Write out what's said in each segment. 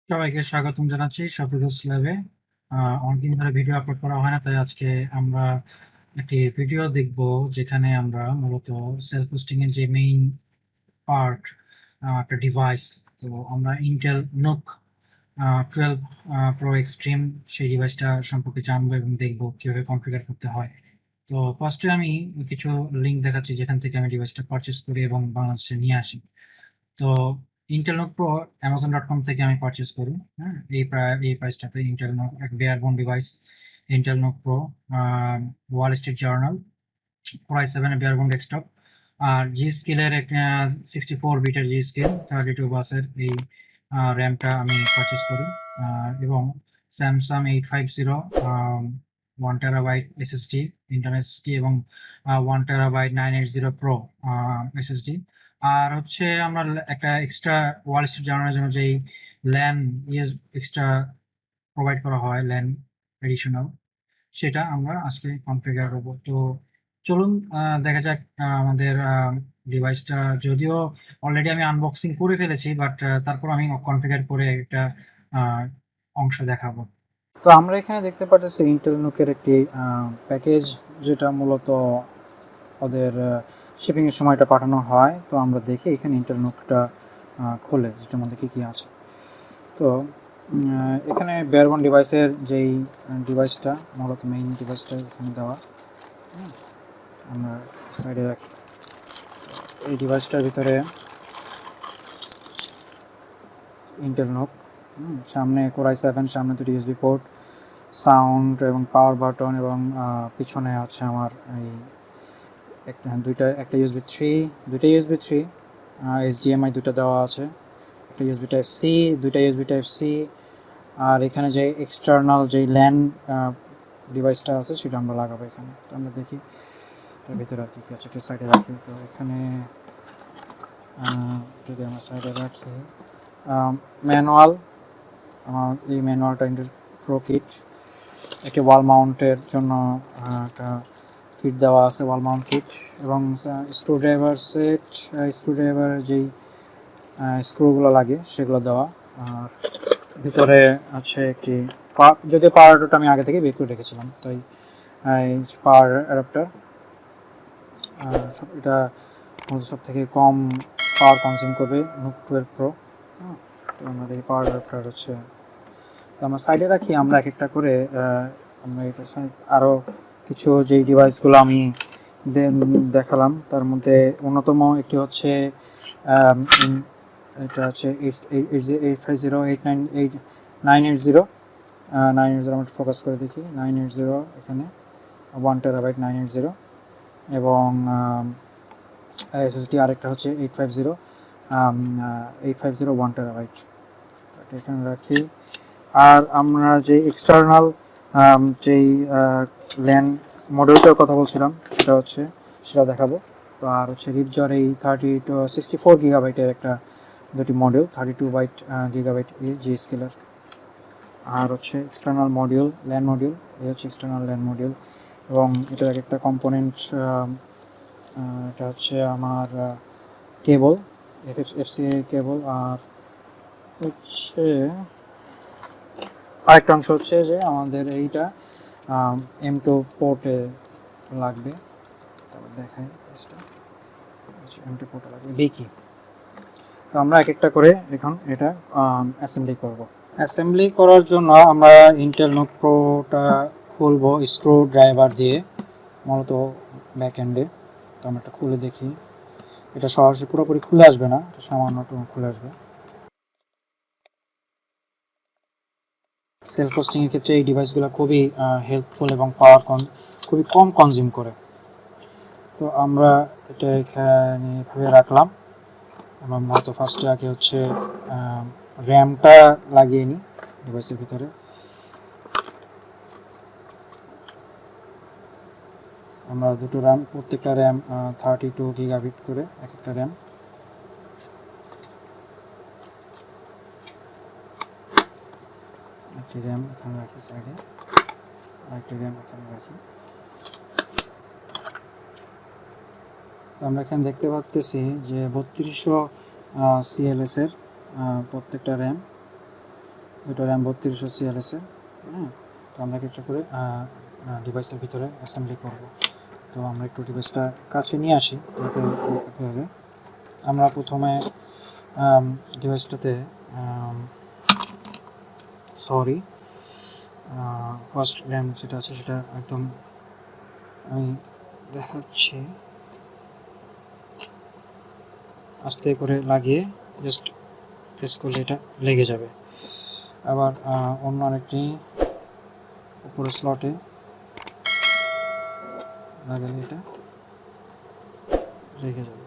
সবাইকে স্বাগতম জানাচ্ছি শফিকুস ল্যাবে। অনেকদিন ধরে ভিডিও আপলোড করা হয় না, তাই আজকে আমরা একটি ভিডিও দেখব যেখানে আমরা মূলত সেলফ হোস্টিং এর যে মেইন পার্ট, একটা ডিভাইস। তো আমরা ইন্টেল নুক 12 প্রো এক্সট্রিম সেই ডিভাইসটা সম্পর্কে জানবো এবং দেখবো কিভাবে কনফিগার করতে হয়। তো ফার্স্টে আমি কিছু লিঙ্ক দেখাচ্ছি যেখান থেকে আমি ডিভাইসটা পারচেস করি এবং বাংলাদেশে নিয়ে আসি। তো ইন্টেল নোট প্রো amazon.com থেকে আমি পারচেস করি। হ্যাঁ, এই প্রাইসটাতে ইন্টেল নোট এক barebone device. Intel note pro Wall Street Journal core i7 এর বেয়ারবোন ডেস্কটপ। আর জি স্কেলের একটা 64 বিটের জি স্কেল 32 বাসের এই র্যামটা আমি পারচেস করি। এবং Samsung 850 1 terabyte SSD internal SSD এবং 1 টেরাবাইট 980 প্রো এসএসডি। আর হচ্ছে আমরা একটা এক্সট্রা ওয়াল স্ট্রিট জানানোর জন্য যেই ল্যান ইয়েস এক্সট্রা প্রোভাইড করা হয়, ল্যান এডিশনাল, সেটা আমরা আজকে কনফিগার করব। তো চলুন দেখা যাক আমাদের ডিভাইসটা। যদিও অলরেডি আমি আনবক্সিং করে ফেলেছি, বাট তারপর আমি কনফিগার করে একটা অংশ দেখাবো। তো আমরা এখানে দেখতে পাচ্ছি ইন্টেল নুকের একটি প্যাকেজ, যেটা মূলত ওদের শিপিংয়ের সময়টা পাঠানো হয়। তো আমরা দেখি এখানে ইন্টেল নুকটা খুলে যেটার মধ্যে কী কী আছে। তো এখানে বেয়ারবোন ডিভাইসের যেই ডিভাইসটা, মূলত মেইন ডিভাইসটা এখানে দেওয়া, আমরা সাইডে রাখি। এই ডিভাইসটার ভিতরে ইন্টেল নুক, সামনে কোর i7, সামনে দুটি ইউএসবি পোর্ট, সাউন্ড এবং পাওয়ার বাটন, এবং পিছনে আছে আমার এই একটা ইউএসবি থ্রি এইচডিএমআই দুটো দেওয়া আছে, একটা ইউএসবি টাইপ সি, দুইটা ইউএসবি টাইপ সি। আর এখানে যে এক্সটার্নাল যেই ল্যান ডিভাইসটা আছে সেটা আমরা লাগাবো এখানে। তো আমরা দেখি তার ভিতরে আর কি কী আছে, একটা সাইডে রাখি। তো এখানে যদি আমরা সাইডে রাখি, ম্যানুয়াল, এই ম্যানুয়ালটা ইন্টেল প্রো কিট, একটি ওয়াল মাউন্টের জন্য একটা কিট দেওয়া আছে, ওয়াল মাউন্ট কিট, এবং স্ক্রুড্রাইভার সেট, স্ক্রুড্রাইভারের যেই স্ক্রুগুলো লাগে সেগুলো দেওয়া। আর ভিতরে আছে একটি যদিও পাওয়ার অ্যাডাপ্টার আমি আগে থেকে বের করে রেখেছিলাম, তাই পাওয়ার অ্যাডাপ্টার। এটা সব থেকে কম পাওয়ার কনজিউম করবে নুক 12 প্রো। তো আমাদের পাওয়ার অ্যাডাপ্টার হচ্ছে, তো আমরা সাইডে রাখি। আমরা এক একটা করে আমরা এটা আরও কিছু যেই ডিভাইসগুলো আমি দেখালাম তার মধ্যে অন্যতম একটি হচ্ছে এটা হচ্ছে 850 980 আমরা ফোকাস করে দেখি। 980 এখানে 1 টেরাবাইট 980, এবং এসএসডি আরেকটা হচ্ছে 850 1 টেরাবাইট। এটা এখানে রাখি। আর আমরা যে এক্সটার্নাল যেই ল্যান মডিউলটার কথা বলছিলাম সেটা দেখাবো। তো আর হচ্ছে রিপজর এই 64 গিগাবাইটের একটা দুটি মডিউল, 32 বাইট গিগাবাইট জি স্কেলার। আর হচ্ছে এক্সটার্নাল মডিউল, ল্যান মডিউল, এই হচ্ছে এক্সটার্নাল ল্যান মডিউল, এবং এটার একটা কম্পোনেন্ট, এটা হচ্ছে আমার কেবল, এফসিএ কেবল। আর হচ্ছে আরেকটা অংশ হচ্ছে যে আমাদের এইটা M2 পোর্টে লাগবে। তারপর দেখাই M2 পোর্টে লাগবে দেখি। তো আমরা এক একটা করে এখন এটা অ্যাসেম্বলি করব। অ্যাসেম্বলি করার জন্য আমরা ইন্টেল নুক প্রোটা খুলবো স্ক্রু ড্রাইভার দিয়ে, মূলত ব্যাক এন্ডে। তো আমরা এটা খুলে দেখি। এটা সরাসরি পুরোপুরি খুলে আসবে না, এটা সামান্য খুলে আসবে। সেলফ হোস্টিংয়ের ক্ষেত্রে এই ডিভাইসগুলো খুবই হেল্পফুল এবং পাওয়ার খুবই কম কনজিউম করে। তো আমরা এটা এখানে এভাবে রাখলাম। আমরা মূলত ফার্স্টে আগে হচ্ছে র্যামটা লাগিয়ে নিই ডিভাইসের ভিতরে। আমরা দুটো র্যাম, প্রত্যেকটা র্যাম 32 গিগাবিট করে এক একটা র্যাম। একটি র্যাম এখানে রাখি সাইডে, আরেকটি র্যাম এখানে রাখি। তো আমরা এখানে দেখতে পাচ্ছি যে 3200 CLS এর প্রত্যেকটা র্যাম, দুটো র্যাম 3200 CLS এর। হ্যাঁ, তো আমরা একটা করে ডিভাইসের ভিতরে অ্যাসেম্বলি করব। তো আমরা একটু ডিভাইসটা কাছে নিয়ে আসি যাতে দেখতে হবে। আমরা প্রথমে ডিভাইসটাতে সরি ফার্স্ট র্যাম যেটা আছে সেটা একদম আমি দেখাচ্ছি, আস্তে করে লাগিয়ে জাস্ট প্রেস করলে এটা লেগে যাবে। আবার অন্য আরেকটি উপরে স্লটে লাগালে এটা লেগে যাবে।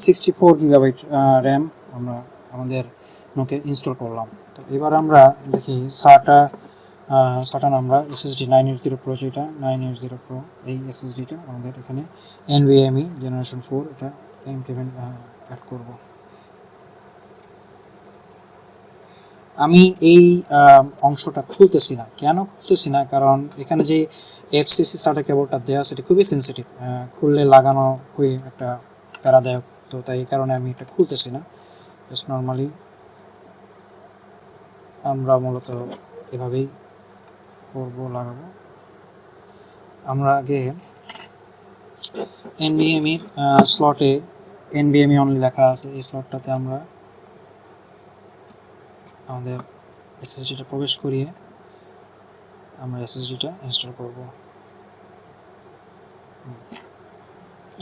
64 গিগাবাইট র্যাম আমরা আমাদের নোকে ইনস্টল করলাম। তো এবার আমরা দেখি সাটা আমরা SSD 980 Pro, যেটা 980 Pro এই SSDটা আমাদের এখানে NVMe জেনারেশন 4 এটা M7 অ্যাড করব। আমি এই অংশটা খুলতেছি না। কেন খুলতেছি না? কারণ এখানে যে FCC SATA কেবলটা দেওয়া সেটা খুবই সেন্সিটিভ, খুললে লাগানো খুবই একটা প্যারাদায়ক। তো তাই এই কারণে আমি এটা খুলতেছি না। জাস্ট নর্মালি আমরা মূলত এভাবেই করব, লাগাবো। আমরা আগে NVMe স্লটে NVMe অনলি লেখা আছে, এই স্লটটাতে আমরা আমাদের SSDটা প্রবেশ করিয়ে আমরা SSDটা ইনস্টল করব।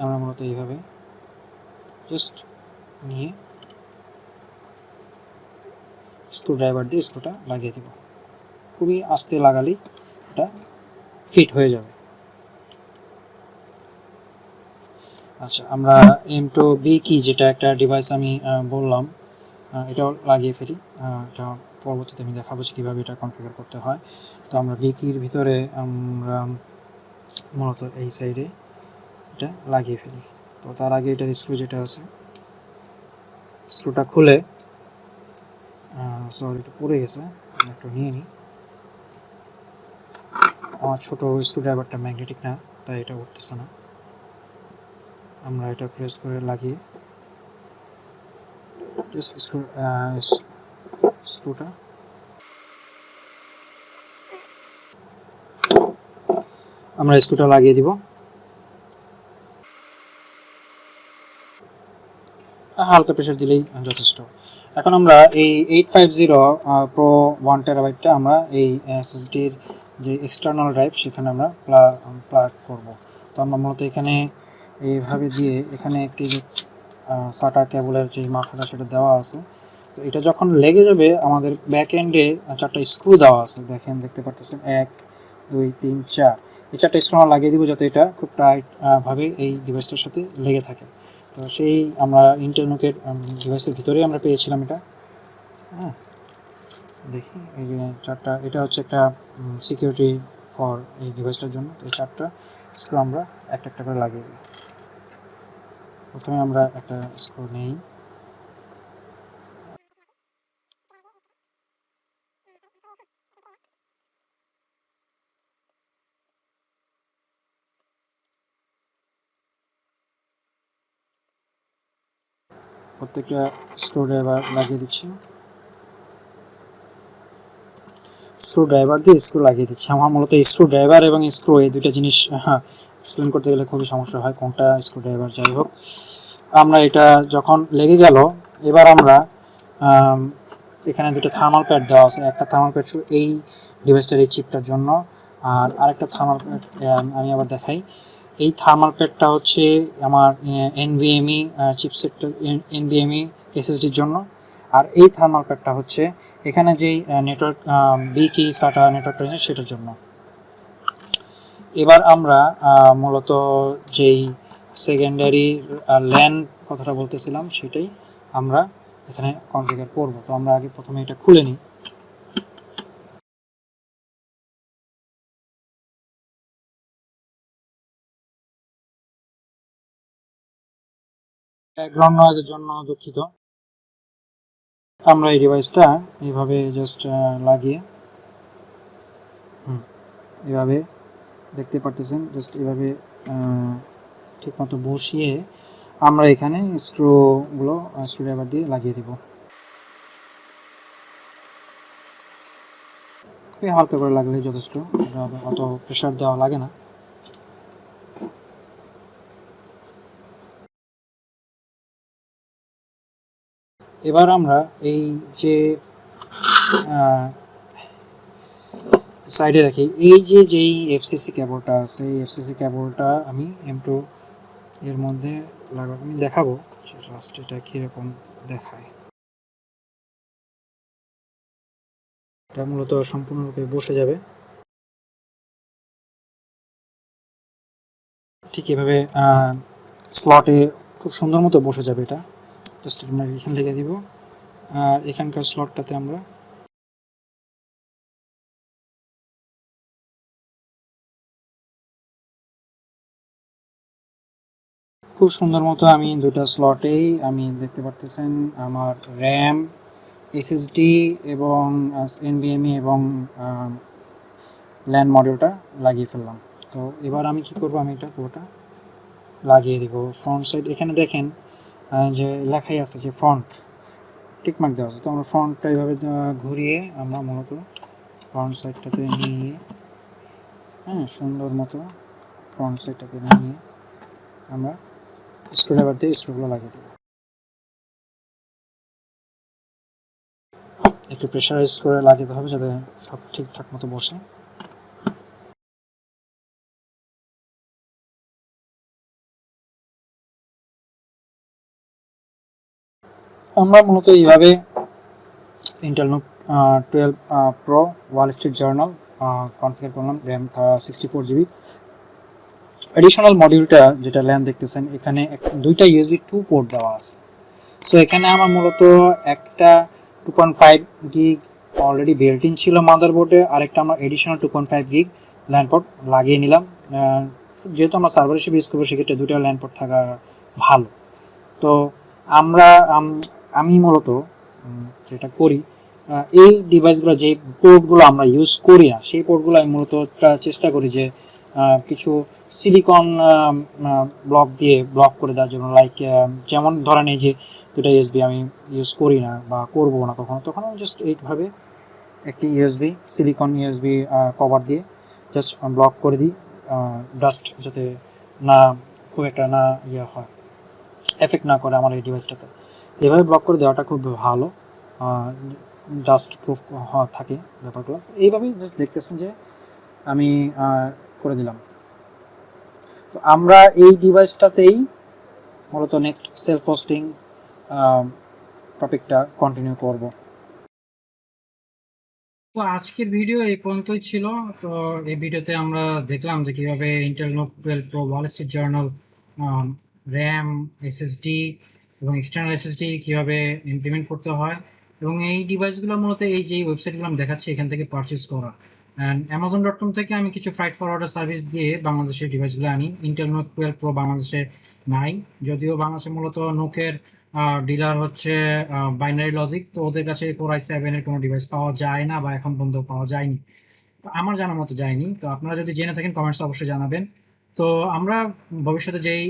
আমরা মূলত এইভাবে জাস্ট নিয়ে স্ক্রুড্রাইভার দিয়ে স্ক্রুটা লাগিয়ে দেব। খুবই আস্তে লাগালেই এটা ফিট হয়ে যাবে। আচ্ছা, আমরা M2B কি যেটা একটা ডিভাইস আমি বললাম, এটাও লাগিয়ে ফেলি। এটা পরবর্তীতে আমি দেখাবো যে কীভাবে এটা কনফিগার করতে হয়। তো আমরা বি কির ভিতরে আমরা মূলত এই সাইডে এটা লাগিয়ে ফেলি। তো তার আগে এটার স্ক্রু যেটা আছে স্ক্রুটা খুলে, সরি এটা পড়ে গেছে, আমি একটু নিয়ে নিই। আমার ছোট স্ক্রুড্রাইভারটা ম্যাগনেটিক না, তাই এটা উঠতেছে না। আমরা এটা প্রেস করে লাগিয়ে স্ক্রুটা আমরা স্ক্রুটা লাগিয়ে দিব। হালকা প্রেশার দিলেই যথেষ্ট। এখন আমরা এই 850 Pro 1 টেরাবাইটটা আমরা এই SSDর যে এক্সটার্নাল ড্রাইভ সেখানে আমরা প্লাগ করব। তো আমরা মূলত এখানে এইভাবে দিয়ে এখানে একটি সাটা কেবলের যে মাথাটা সেটা দেওয়া আছে। তো এটা যখন লেগে যাবে, আমাদের ব্যাক এন্ডে 4টা স্ক্রু দেওয়া আছে, দেখতে পারতেছেন 1 2 3 4। এই 4টা স্ক্রু আমরা লাগিয়ে দিব যাতে এটা খুব টাইট ভাবে এই ডিভাইসটার সাথে লেগে থাকে। তো সেই আমরা ইন্টেল নুকের ডিভাইসের ভিতরেই আমরা পেয়েছিলাম এটা। হ্যাঁ, দেখি এই যে 4টা, এটা হচ্ছে একটা সিকিউরিটি ফর এই ডিভাইসটার জন্য। তো এই 4টা স্ক্রু আমরা একটা একটা করে লাগিয়ে দিই। প্রথমে আমরা একটা স্ক্রু নেই, প্রত্যেকটা স্ক্রুড্রাইভার লাগিয়ে দিচ্ছি। স্ক্রুড্রাইভার দিয়ে স্ক্রু লাগিয়ে দিচ্ছি। আমার মূলত স্ক্রুড্রাইভার এবং স্ক্রু এই দুইটা জিনিস এক্সপ্লেন করতে গেলে খুবই সমস্যা হয়, কোনটা স্ক্রুড্রাইভার। যাই হোক, আমরা এটা যখন লেগে গেল, এবার আমরা এখানে দুটো থার্মাল প্যাড দেওয়া আছে। একটা থার্মাল প্যাড এই ডিভাইসটার এই চিপটার জন্য, আর আরেকটা থার্মাল প্যাড আমি আবার দেখাই। এই থার্মাল প্যাডটা হচ্ছে আমার NVMe চিপসেটটা, NVMe SSDর জন্য। আর এই থার্মাল প্যাডটা হচ্ছে এখানে যেই নেটওয়ার্ক বি কি সাটা নেটওয়ার্কটা আছে সেটার জন্য। এবার আমরা মূলত যেই সেকেন্ডারি ল্যান কথাটা বলতেছিলাম সেটাই আমরা এখানে কনফিগার করব। তো আমরা আগে প্রথমে এটা খুলে নিই। ব্যাকগ্রাউন্ড নয়েজের জন্য দুঃখিত। আমরা এই ডিভাইসটা এইভাবে জাস্ট লাগিয়ে এভাবে দেখতে পারতেছেন, জাস্ট এভাবে ঠিকমতো বসিয়ে আমরা এখানে স্ক্রুড্রাইভার দিয়ে লাগিয়ে দেব। একটু হালকা করে লাগলেই যথেষ্ট, অত প্রেশার দেওয়া লাগে না। এবার আমরা এই যে সাইডে রাখি, এই যে যেই এফসিসি কেবলটা আছে, এই এফসিসি কেবলটা আমি M2 এর মধ্যে লাগাবো। আমি দেখাবো যে লাস্ট এটা কীরকম দেখায়। এটা মূলত সম্পূর্ণরূপে বসে যাবে ঠিক এভাবে, স্লটে খুব সুন্দর মতো বসে যাবে। এটা জাস্ট আমরা এখানে লেগে দিব, আর এখানকার স্লটটাতে আমরা খুব সুন্দর মতো আমি দুটা স্লটেই আমি দেখতে পারতেছেন আমার র্যাম, এসএসডি এবং এনভিএমই এবং ল্যান্ড মডিউলটা লাগিয়ে ফেললাম। তো এবার আমি কি করব, আমি এটা পুরোটা লাগিয়ে দিব। ফ্রন্ট সাইড এখানে দেখেন যে লেখাই আছে যে ফ্রন্ট টিকমার্ক দেওয়া আছে। তো আমরা ফ্রন্টটা এইভাবে ঘুরিয়ে আমরা মূলত ফ্রন্ট সাইডটাতে নিয়ে, সুন্দর মতো ফ্রন্ট সাইডটাতে নিয়ে আমরা স্ক্রুড্রাইভার দিয়ে স্ক্রুগুলো লাগিয়ে দেবো। একটু প্রেশারাইজ করে লাগিয়ে হবে যাতে সব ঠিকঠাক মতো বসে। আমরা মূলত এইভাবে Intel NUC 12 pro Wall Street Journal configure করলাম। RAM 64 GB। এডিশনাল মডিউলটা যেটা ল্যান দেখতেছেন, এখানে দুইটা USB 2 পোর্ট দেওয়া আছে। সো এখানে আমার মূলত একটা 2.5 গিগ অলরেডি বিল্ট ইন ছিল মাদারবোর্ডে, আরেকটা আমরা এডিশনাল 2.5 গিগ ল্যান্ড পোর্ট লাগিয়ে নিলাম। যেহেতু আমরা সার্ভার হিসেবে ইউজ করবো, সেক্ষেত্রে দুটো ল্যান্ড পোর্ট থাকা ভালো। তো আমি মূলত যেটা করি, এই ডিভাইসগুলো যে পোর্টগুলো আমরা ইউজ করি না, সেই পোর্টগুলো আমি মূলত চেষ্টা করি যে কিছু সিলিকন ব্লক দিয়ে ব্লক করে দেওয়ার জন্য। লাইক যেমন ধরেন এই যে দুটো ইউএসবি আমি ইউজ করি না বা করবো না কখনো, তখন আমি জাস্ট এইভাবে একটি ইউএসবি সিলিকন ইউএসবি কভার দিয়ে জাস্ট ব্লক করে দিই, ডাস্ট যাতে না খুব একটা না ইয়ে হয়, এফেক্ট না করে আমার এই ডিভাইসটাতে। এভাবে ব্লক করে দেওয়াটা খুব ভালো, ডাস্ট প্রুফ থাকে ব্যাপারগুলো। এইভাবেই জাস্ট দেখতেছেন যে আমি করে দিলাম। তো আমরা এই ডিভাইসটাতেই মূলত নেক্সট সেলফ হোস্টিং টপিকটা কন্টিনিউ করব। তো আজকের ভিডিও এই পর্যন্তই ছিল। তো এই ভিডিওতে আমরা দেখলাম যে কিভাবে Intel NUC 12 pro Wall Street journal RAM, SSD এবং এক্সটার্নাল এসএসডি কিভাবে ইমপ্লিমেন্ট করতে হয়, এবং এই ডিভাইসগুলো মূলত এই যে ওয়েবসাইটগুলো আমি দেখাচ্ছি এখান থেকে পারচেস করা। অ্যান্ড Amazon.com থেকে আমি কিছু ফ্রাইট ফরওয়ার্ডার সার্ভিস দিয়ে বাংলাদেশের ডিভাইসগুলো আনি। ইন্টেল NUC 12 প্রো বাংলাদেশে নাই, যদিও বাংলাদেশে মূলত নুকের ডিলার হচ্ছে বাইনারি লজিক। তো ওদের কাছে কোর i7 এর কোনো ডিভাইস পাওয়া যায় না, বা এখন পর্যন্ত পাওয়া যায়নি, তো আমার জানার মতো যায়নি। তো আপনারা যদি জেনে থাকেন কমেন্টস অবশ্যই জানাবেন। তো আমরা ভবিষ্যতে যেই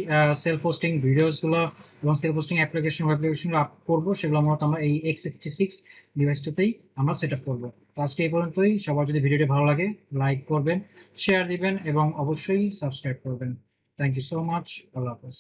সেলফ হোস্টিং ভিডিওসগুলো এবং সেলফ হোস্টিং ওয়েব অ্যাপ্লিকেশনগুলো আপ করবো, সেগুলো মূলত আমরা এই x86 ডিভাইসটাতেই আমরা সেট আপ করবো। তো আজকে এই পর্যন্তই। সবার যদি ভিডিওটি ভালো লাগে লাইক করবেন, শেয়ার দিবেন এবং অবশ্যই সাবস্ক্রাইব করবেন। Thank you so much. Allah হাফেজ।